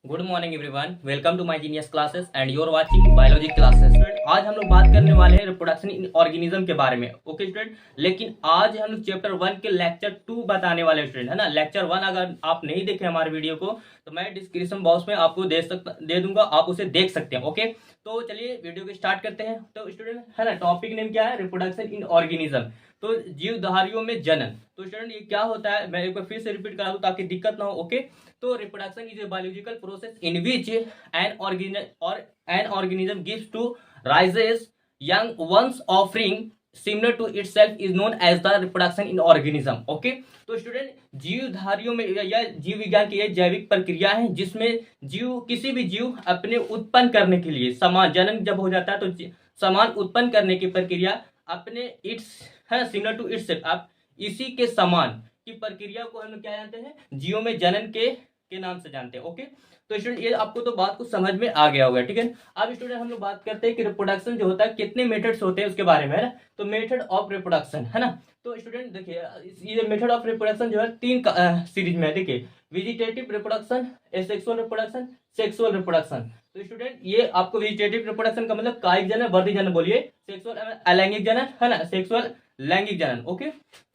Good morning everyone, welcome to my genius classes and you are watching biology classes. Student, आज हम लोग बात करने वाले हैं रिप्रोडक्शन इन ऑर्गेनिज्म के बारे में। ओके स्टूडेंट, लेकिन आज हम लोग चैप्टर 1 के लेक्चर 2 बताने वाले हैं स्टूडेंट, है ना। लेक्चर 1 अगर आप नहीं देखे हमारे वीडियो को तो मैं डिस्क्रिप्शन बॉक्स में आपको दे दूंगा, आप उसे देख सकते हैं। ओके, तो चलिए वीडियो को स्टार्ट करते हैं। तो स्टूडेंट, है ना, टॉपिक नेम क्या है? रिप्रोडक्शन इन ऑर्गेनिज्म, तो जीवधारियों में जनन। तो स्टूडेंट, ये क्या होता है मैं एक बार फिर से रिपीट करा दूं ताकि दिक्कत ना हो। ओके, तो reproduction is a biological process in which an organism gives to rises young one's offspring similar to itself is known as the reproduction in organism. Okay, तो स्टूडेंट, जीवधारियों में या जीव विज्ञान की यह जैविक प्रक्रिया है जिसमें जीव किसी भी जीव अपने उत्पन्न करने के लिए समान जन्म जब हो जाता है तो समान उत्पन्न करने की प्रक्रिया अपने इट्स है सिमिलर टू इट्स, आप इसी के समान की प्रक्रिया को हम क्या जानते हैं? जीवों में जनन के नाम से जानते हैं। ओके, तो स्टूडेंट ये आपको तो बात कुछ समझ में आ गया होगा, ठीक है। अब स्टूडेंट हम लोग बात करते हैं कि रिप्रोडक्शन जो होता है कितने मेथड्स होते हैं उसके बारे में, है ना। तो मेथड ऑफ रिप्रोडक्शन, है ना। तो स्टूडेंट देखिए, ये मेथड ऑफ रिप्रोडक्शन जो है 3 सीरीज में है। देखिए, vegetative reproduction, asexual reproduction, sexual reproduction. तो स्टूडेंट, ये आपको वेजिटेटिव रिप्रोडक्शन का मतलब कायिक जनन, वर्धी जनन बोलिए। सेक्सुअल अलैंगिक जनन, है ना, सेक्सुअल लैंगिक जनन। ओके,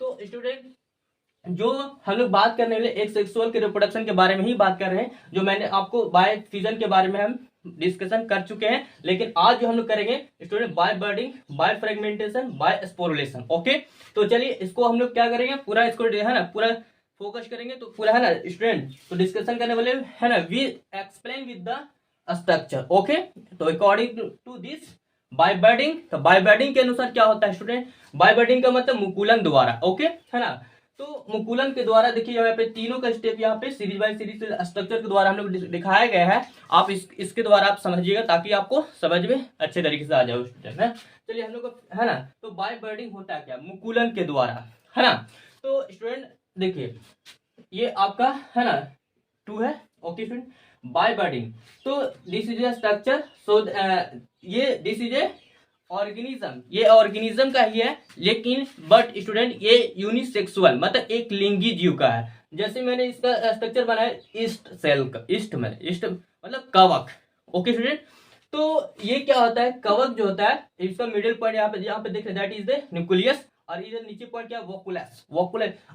तो स्टूडेंट जो हम लोग बात करने वाले एक सेक्सुअल के रिप्रोडक्शन के बारे में ही बात कर रहे हैं, जो मैंने आपको बाय फ्यूजन के बारे में हम डिस्कशन कर चुके हैं। लेकिन आज जो हम लोग करेंगे student by budding, by fragmentation, by sporulation. Okay, तो चलिए इसको हम लोग क्या करेंगे, पूरा इसको है ना पूरा फोकस करेंगे, तो पूरा है ना स्टूडेंट तो डिस्कशन करने वाले है ना, we explain with the structure. Okay, तो according to this by budding, तो बाय बर्डिंग के अनुसार क्या होता है स्टूडेंट? बाय बर्डिंग का मतलब मुकुलन द्वारा। ओके, है ना। तो मुकुलन के द्वारा देखिए यहाँ पे तीनों का स्टेप यहाँ पे सीरीज बाय सीरीज स्ट्रक्चर के द्वारा हम लोग दिखाया गया है। आप इसके द्वारा आप समझिएगा ताकि आपको समझ में अच्छे तरीके से आ जाए स्टूडेंट, है। चलिए हम लोग है ना, तो बाय बर्डिंग होता है क्या? मुकुलन के द्वारा, है ना। तो स्टूडेंट देखिए, ये आपका है ना 2 है। ओके स्टूडेंट, बाय बर्डिंग, तो दिस इज ए स्ट्रक्चर, सो ये दिस इज ए ऑर्गेनिज्म, ये ऑर्गेनिज्म का ही है, लेकिन बट स्टूडेंट ये यूनिसेक्सुअल मतलब एक लिंगी जीव का है। जैसे मैंने इसका स्ट्रक्चर बनाया ईस्ट सेल का, ईस्ट मतलब कवक। ओके स्टूडेंट, तो ये क्या होता है? कवक जो होता है इसका मिडिल पॉइंट यहाँ पे देख रहे हैं, दैट इज द न्यूक्लियस, और इधर नीचे पॉइंट क्या? वोकुलस।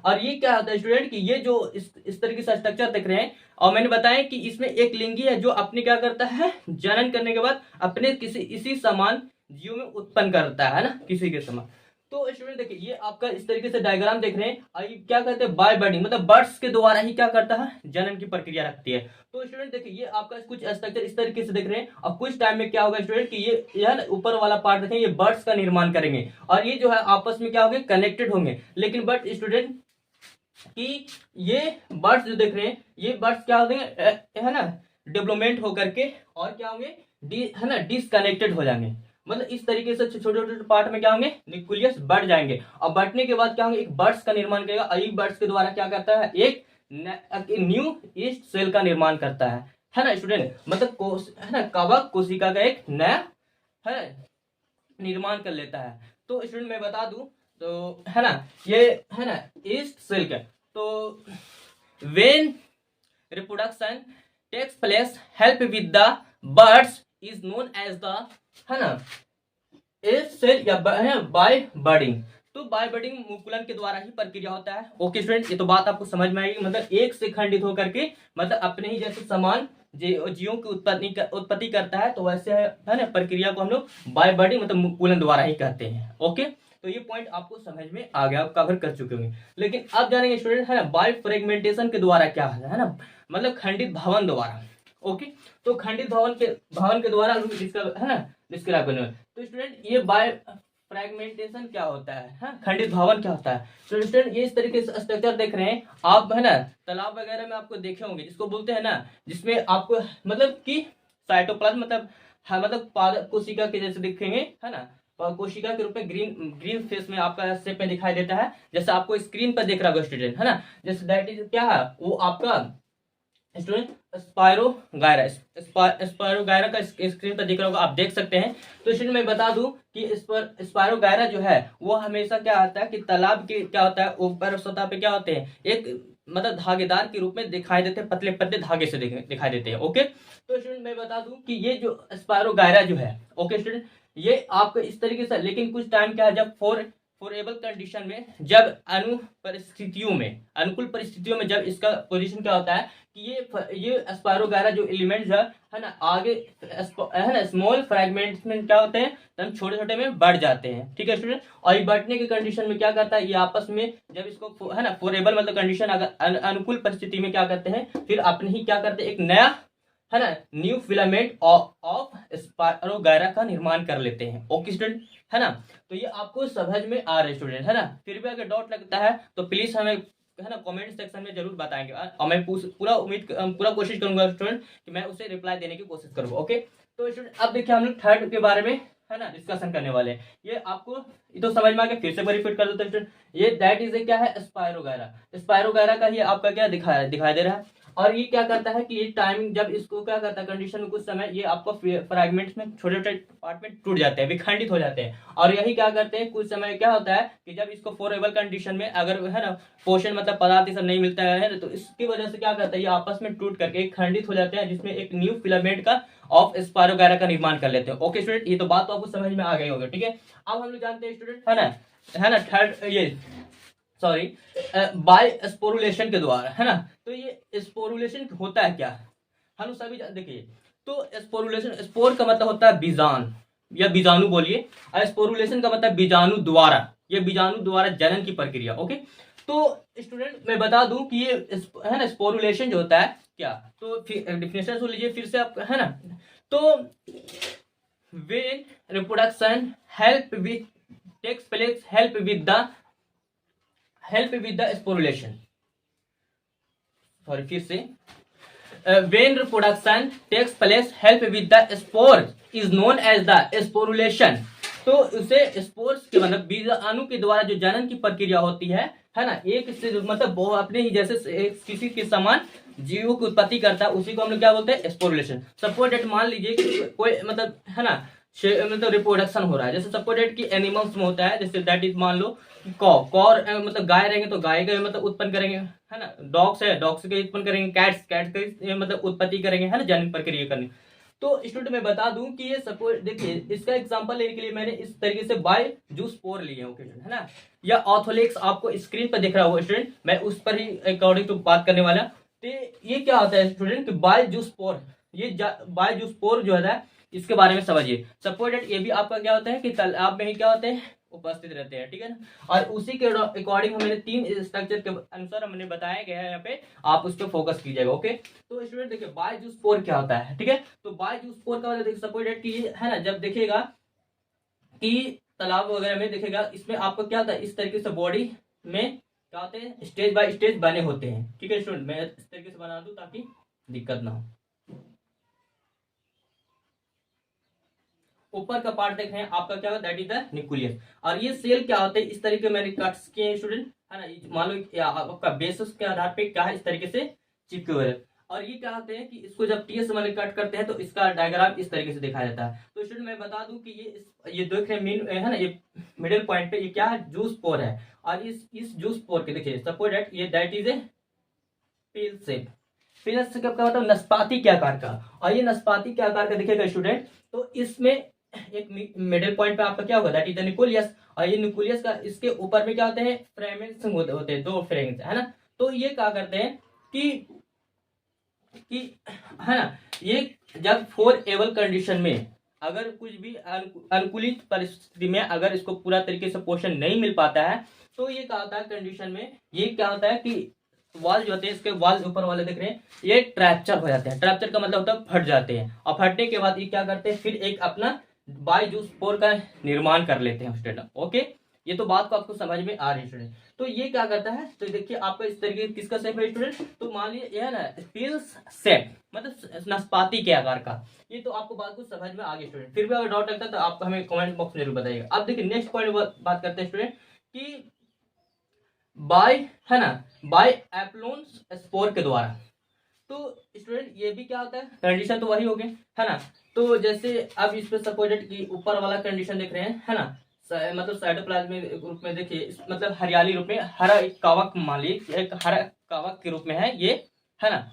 और ये क्या होता है स्टूडेंट कि ये जो इस तरीके से स्ट्रक्चर देख रहे हैं, और मैंने बताया कि इसमें एक लिंगी है जो अपने क्या करता है, जनन करने के बाद अपने किसी इसी समान जीव में उत्पन्न करता है ना, किसी के समान। तो स्टूडेंट देखिए, ये आपका इस तरीके से डायग्राम देख रहे हैं, और ये क्या कहते हैं? बाय बर्डिंग, मतलब बर्ड्स के द्वारा ही क्या करता है? जनन की प्रक्रिया रखती है। तो स्टूडेंट देखिए, ये आपका कुछ स्ट्रक्चर इस तरीके से देख रहे हैं, और कुछ टाइम में क्या होगा स्टूडेंट कि ये ना ऊपर वाला पार्ट देखें, ये बर्ड्स का निर्माण करेंगे, और ये जो है आपस में क्या होंगे? कनेक्टेड होंगे। लेकिन बट स्टूडेंट कि ये बर्ड्स जो देख रहे हैं, ये बर्ड्स क्या होंगे, है ना, डेवलपमेंट होकर के और क्या होंगे, है ना, डिसकनेक्टेड हो जाएंगे। मतलब इस तरीके से छोटे छोटे पार्ट में क्या होंगे? न्यूक्लियस बढ़ जाएंगे, और बढ़ने के बाद क्या होंगे? एक बर्ड्स का निर्माण करेगा, और एक बर्ड्स के द्वारा क्या करता है? एक न्यू ईस्ट सेल का निर्माण करता है ना स्टूडेंट। मतलब है ना, कवक कोशिका का एक नया है निर्माण कर लेता है। तो स्टूडेंट मैं बता दूं तो है ना, ये है ना ईस्ट सेल का, तो when reproduction takes place help with the buds is known as the, है ना, ईस्ट सेल या बाय बर्डिंग। तो बाय बर्डिंग मुकुलन के द्वारा ही प्रक्रिया होता है। ओके स्टूडेंट, ये तो बात आपको समझ में आएगी, मतलब एक से खंडित होकर के मतलब अपने ही जैसे समान जीवों की उत्पत्ति करता है, तो वैसे है ना प्रक्रिया को हम लोग बाय बर्डिंग मतलब मुकुलन द्वारा ही कहते हैं। ओके, तो ये पॉइंट आपको समझ में आ गया, आप कवर कर चुके होंगे। लेकिन अब जानेंगे स्टूडेंट, है ना, बाय फ्रेगमेंटेशन के द्वारा क्या है ना, मतलब खंडित भवन द्वारा। ओके, तो खंडित भवन के द्वारा है ना डिस्क्राइब करने में। तो स्टूडेंट ये बाय फ्रेगमेंटेशन क्या होता है, हाँ? खंडित भवन क्या होता है? तो स्टूडेंट ये इस तरीके से स्ट्रक्चर देख रहे हैं आप, है ना, तालाब वगैरह में आपको देखे होंगे, जिसको बोलते हैं ना, जिसमें आपको मतलब कि साइटोप्लाज्म मतलब हाँ, मतलब पादप कोशिका के जैसे दिखेंगे, है ना, कोशिका के रूप में ग्रीन फेस में आपका शेप में दिखाई देता है, जैसे आपको स्क्रीन पर देख रहा होगा स्टूडेंट, है ना। जैसे दैट इज क्या है, वो आपका स्टूडेंट स्पायरो गायरा का स्क्रीन पर दिख रहा होगा, आप देख सकते हैं। तो स्टूडेंट मैं बता दूं कि इस पर स्पायरो गायरा जो है वो हमेशा क्या आता है कि तालाब के क्या होता है, ऊपर सतह पे क्या होते हैं, एक मतलब धागेदार के रूप में दिखाई देते हैं, पतले पतले धागे से दिखाई देते हैं। ओके, तो स्टूडेंट मैं बता दूं कि ये जो स्पायरोगायरा जो है, ओके स्टूडेंट, ये आपको इस तरीके से, लेकिन कुछ टाइम क्या है, जब फोरेबल कंडीशन में, जब अनुकूल परिस्थितियों में जब इसका पोजीशन क्या होता है कि ये स्पायरोगायरा जो एलिमेंट्स है ना, आगे है ना स्मॉल फ्रैगमेंट्स में क्या होते हैं, एकदम छोटे छोटे में बढ़ जाते हैं। ठीक है स्टूडेंट, और ये बढ़ने की कंडीशन में क्या करता है, ये आपस में जब इसको है ना फोरेबल मतलब कंडीशन अगर अनुकूल परिस्थिति में क्या करते हैं, फिर अपने ही क्या करते हैं, एक नया है ना न्यू फिलामेंट ऑफ स्पायरोगायरा का निर्माण कर लेते हैं। ओके स्टूडेंट, है ना, तो ये आपको समझ में आ रहा है स्टूडेंट, है ना। फिर भी अगर डाउट लगता है तो प्लीज हमें है ना कमेंट सेक्शन में जरूर बताएंगे, और मैं पूरा कोशिश करूंगा स्टूडेंट कि मैं उसे रिप्लाई देने की कोशिश करूंगा। ओके, तो स्टूडेंट अब देखिए हम लोग थर्ड के बारे में है ना डिस्कशन करने वाले हैं। ये आपको ये तो समझ में आ गया, फिर से रिपीट कर देते हैं स्टूडेंट। ये दैट इज ए क्या है, स्पायरोगायरा। स्पायरोगायरा का ही आपका क्या दिखाई दे रहा है, और ये क्या करता है कि ये टाइमिंग जब इसको क्या करता है कंडीशन में, कुछ समय ये आपको फ्रैगमेंट्स में छोटे छोटे पार्ट में टूट जाते हैं, विखंडित हो जाते हैं। और यही क्या करते हैं, कुछ समय क्या होता है कि जब इसको फोरेबल कंडीशन में अगर है ना पोषण मतलब पदार्थ सब नहीं मिलता है, तो इसकी वजह से क्या करता है, ये आपस में टूट करके खंडित हो जाते हैं, जिसमें एक न्यू फिलामेंट का ऑफ स्पायरोगायरा का निर्माण कर लेते हैं। ओके स्टूडेंट, ये तो बात तो आपको समझ में आ गई होगी। ठीक है, अब हम लोग जानते हैं स्टूडेंट है ना थर्ड ये सॉरी बाय स्पोरुलेशन के द्वारा, है ना। तो ये स्पोरुलेशन होता है क्या, हम सभी देखिए, तो स्पोरुलेशन, स्पोर का मतलब होता है बीजान या बीजाणु बोलिए, और स्पोरुलेशन का मतलब बीजाणु द्वारा, ये बीजाणु द्वारा जनन की प्रक्रिया। ओके, तो स्टूडेंट मैं बता दूं कि ये है ना स्पोरुलेशन जो होता है क्या, तो डिफिनेशन सुन लीजिए फिर से आप, है ना। तो when reproduction help with takes place help with the sporulation, sorry फिर से, when reproduction takes place help with the spore is known as the sporulation। तो उसे स्पोर्स के मतलब बीजाणु के द्वारा जो जनन की प्रक्रिया होती है ना, एक से मतलब वो अपने ही जैसे किसी के समान जीवों की उत्पत्ति करता है, उसी को हम लोग क्या बोलते हैं, स्पोरुलेशन। सपोज डेट मान लीजिए कि कोई मतलब है ना मतलब रिप्रोडक्शन हो रहा है, जैसे सपोज डेट की एनिमल्स में होता है, जैसे दैट इज मान लो कौर मतलब गाय रहेंगे तो गाय का मतलब उत्पन्न करेंगे, है ना। डॉग्स है, डॉग्स के उत्पन्न करेंगे, कैट्स के मतलब उत्पत्ति करेंगे, है ना, जनन प्रक्रिया करनी। तो स्टूडेंट मैं बता दूं कि ये सपोज देखिए, इसका एग्जांपल लेने के लिए मैंने इस तरीके से बाय जूस पोर लिए हैं। ओके है ना, या ऑर्थोलेक्स आपको स्क्रीन पर दिख रहा होगा स्टूडेंट, मैं उस पर ही अकॉर्डिंग टू बात करने वाला। तो ये क्या होता है स्टूडेंट, बाय जूस पोर, ये बाय जूस पोर जो है इसके बारे में समझिए। सपोज डेट ये भी आपका क्या होता है कि तालाब में ही क्या होते हैं, उपस्थित रहते हैं। ठीक है ना, और उसी के अकॉर्डिंग हमें 3 स्ट्रक्चर के अनुसार हमने बताया गया है यहाँ पे, आप उस पर फोकस कीजिएगा। ओके, तो स्टूडेंट देखिए बायजूस्पोर क्या होता है। ठीक है, तो बायजूस्पोर का मतलब सपोज डेट की है ना, जब देखेगा कि तालाब वगैरह में देखेगा, इसमें आपको क्या होता है, इस तरीके से बॉडी में क्या होते हैं, स्टेज बाय स्टेज बने होते हैं। ठीक है स्टूडेंट, मैं इस तरीके से बना दूं ताकि दिक्कत ना हो। ऊपर का पार्ट देख रहे हैं आपका क्या होता है, दैट इज द न्यूक्लियस। और ये सेल क्या होते हैं, इस तरीके मैंने कट्स किए स्टूडेंट, है ना, मान लो आपका बेसिस के आधार पे क्या है, इस तरीके से चिपके हुए। और ये क्या होते हैं कि इसको जब टीएस वाले कट करते हैं तो इसका डायग्राम इस तरीके से दिखाया जाता है। तो स्टूडेंट मैं बता दूं कि ये देख रहे हैं है ना, ये मिडिल पॉइंट पे ये क्या है, जूस पोर है। और इस जूस पोर के देखिए सपोज दैट ये that is a pill shape. Pill shape क्या होता है, नाशपाती के आकार का। और ये नाशपाती के आकार का दिखेगा स्टूडेंट, तो इसमें एक मिडिल पॉइंट पे आपका क्या होगा, दैट इज द न्यूक्लियस। और ये न्यूक्लियस का इसके ऊपर में क्या होते हैं, फ्रेगमेंट्स होते हैं, 2 फ्रेगमेंट्स, है ना। तो ये क्या करते हैं कि है ना, ये जब फोरेबल कंडीशन में अगर कुछ भी अनुकूलित परिस्थिति में अगर इसको पूरा तरीके से पोषण नहीं मिल पाता है, तो ये क्या होता है कंडीशन में, ये क्या होता है कि वाल जो होते हैं, इसके वाल ऊपर वाले देख रहे हैं, ये ट्रैप्चर हो जाते हैं। ट्रैप्चर का मतलब होता है फट जाते हैं, और फटने के बाद ये क्या करते हैं, फिर एक अपना बायजूस्पोर का निर्माण कर लेते हैं स्टूडेंट। ओके, ये तो बात को आपको समझ में आ रही है स्टूडेंट। तो ये क्या करता है, तो देखिए आपका इस तरीके किसका शेप है स्टूडेंट, तो मान लीजिए ये है ना पिल्स शेप, मतलब नाशपाती के आकार का। ये तो आपको बात को समझ में आ गई स्टूडेंट। फिर भी अगर डाउट लगता है तो आप हमें कमेंट बॉक्स में जरूर बताइएगा। अब देखिए नेक्स्ट पॉइंट बात करते हैं स्टूडेंट कि बाय है ना बाय एप्लोन स्पोर के द्वारा। तो स्टूडेंट ये भी क्या होता है, कंडीशन तो वही हो गई, है ना। तो जैसे अब इस पे सपोजेट की ऊपर वाला कंडीशन देख रहे हैं, है ना, मतलब साइटोप्लाज्मिक रूप में देखिए, मतलब हरियाली रूप में हरा एक कवक मान लीजिए, एक हरा कवक के रूप में है ये, है ना,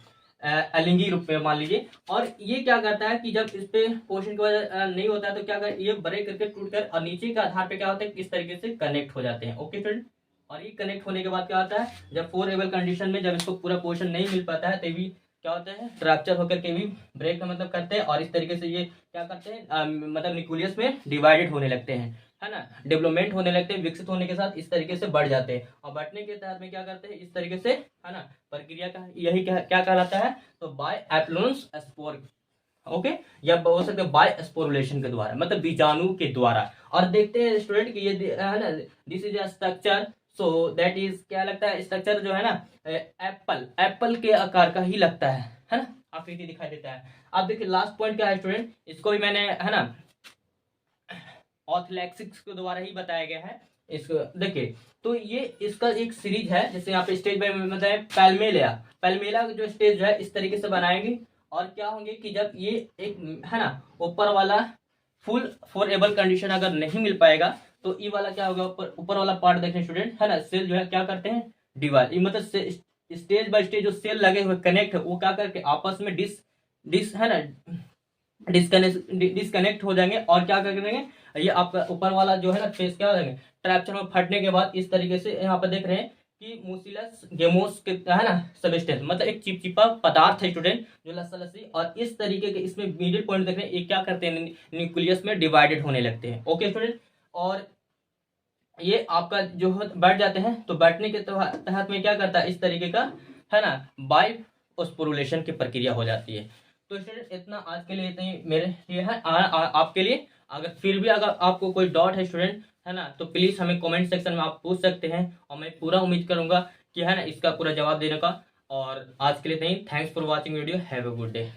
अलिंगी रूप में मान लीजिए। और ये क्या करता है कि जब इस पे पोषण की वजह नहीं होता है तो क्या कर, ये ब्रेक करके टूट कर और नीचे के आधार पे क्या होता है, किस तरीके से कनेक्ट हो जाते हैं। ओके फ्रेंड, और ये कनेक्ट होने के बाद क्या होता है, जब 4 एबल कंडीशन में जब इसको पूरा पोषण नहीं मिल पाता है तभी क्या होता है, रैप्चर होकर के भी ब्रेक का मतलब करते हैं और इस तरीके से ये क्या करते हैं, मतलब न्यूक्लियस में डिवाइडेड होने लगते हैं, है ना, डेवलपमेंट होने लगते हैं, विकसित होने के साथ इस तरीके से बढ़ जाते हैं। और बढ़ने के तहत में क्या करते हैं, इस तरीके से, है ना, प्रक्रिया का यही क्या कहलाता है, तो बाय एप्लोन्स स्पोर, ओके, या बोल सकते हैं बाय स्पोरुलेशन के द्वारा, मतलब बीजाणु के द्वारा। और देखते हैं स्टूडेंट कि ये है ना, this is a structure, so that is क्या लगता है, स्ट्रक्चर जो है ना एप्पल के आकार का ही लगता है ना, आकृति दिखाई देता है। अब देखिए लास्ट पॉइंट क्या है स्टूडेंट, इसको भी मैंने, है ना, ऑर्थोलेक्सिक्स के द्वारा ही बताया गया है। इसको देखिए, तो ये इसका एक सीरीज है, जैसे यहाँ पे स्टेज बाय मतलब पैल्मेला जो स्टेज जो है इस तरीके से बनाएंगे। और क्या होंगे कि जब ये एक, है ना, ऊपर वाला फुल 4 एबल कंडीशन अगर नहीं मिल पाएगा तो ये वाला क्या होगा, ऊपर वाला पार्ट देखें स्टूडेंट, है ना, सेल जो है क्या करते हैं, डिवाइड, मतलब स्टेज बाय स्टेज जो सेल लगे हुए कनेक्ट वो क्या करके आपस में डिस है ना डिस्कनेक्ट हो जाएंगे। और क्या करेंगे, ये आपका ऊपर वाला जो है ना फेस क्या हो जाएंगे, ट्रैप्चर में फटने के बाद इस तरीके से यहाँ पर देख रहे हैं कि मुसिलस गेमोस के, है ना, सबस्टेंस, मतलब एक चिपचिपा पदार्थ है स्टूडेंट जो लस्सा लस्सी, और इस तरीके के इसमें मिडिल पॉइंट देख रहे हैं, ये क्या करते हैं, न्यूक्लियस में डिवाइडेड होने लगते हैं। ओके स्टूडेंट, और ये आपका जो बैठ जाते हैं तो बैठने के तहत में क्या करता है, इस तरीके का, है ना, बाय स्पोरुलेशन की प्रक्रिया हो जाती है। तो स्टूडेंट इतना आज के लिए, इतनी मेरे लिए है, आपके लिए। अगर फिर भी अगर आपको कोई डाउट है स्टूडेंट, है ना, तो प्लीज हमें कमेंट सेक्शन में आप पूछ सकते हैं और मैं पूरा उम्मीद करूंगा कि, है ना, इसका पूरा जवाब देने का। और आज के लिए नहीं, thanks for watching video, have a good day.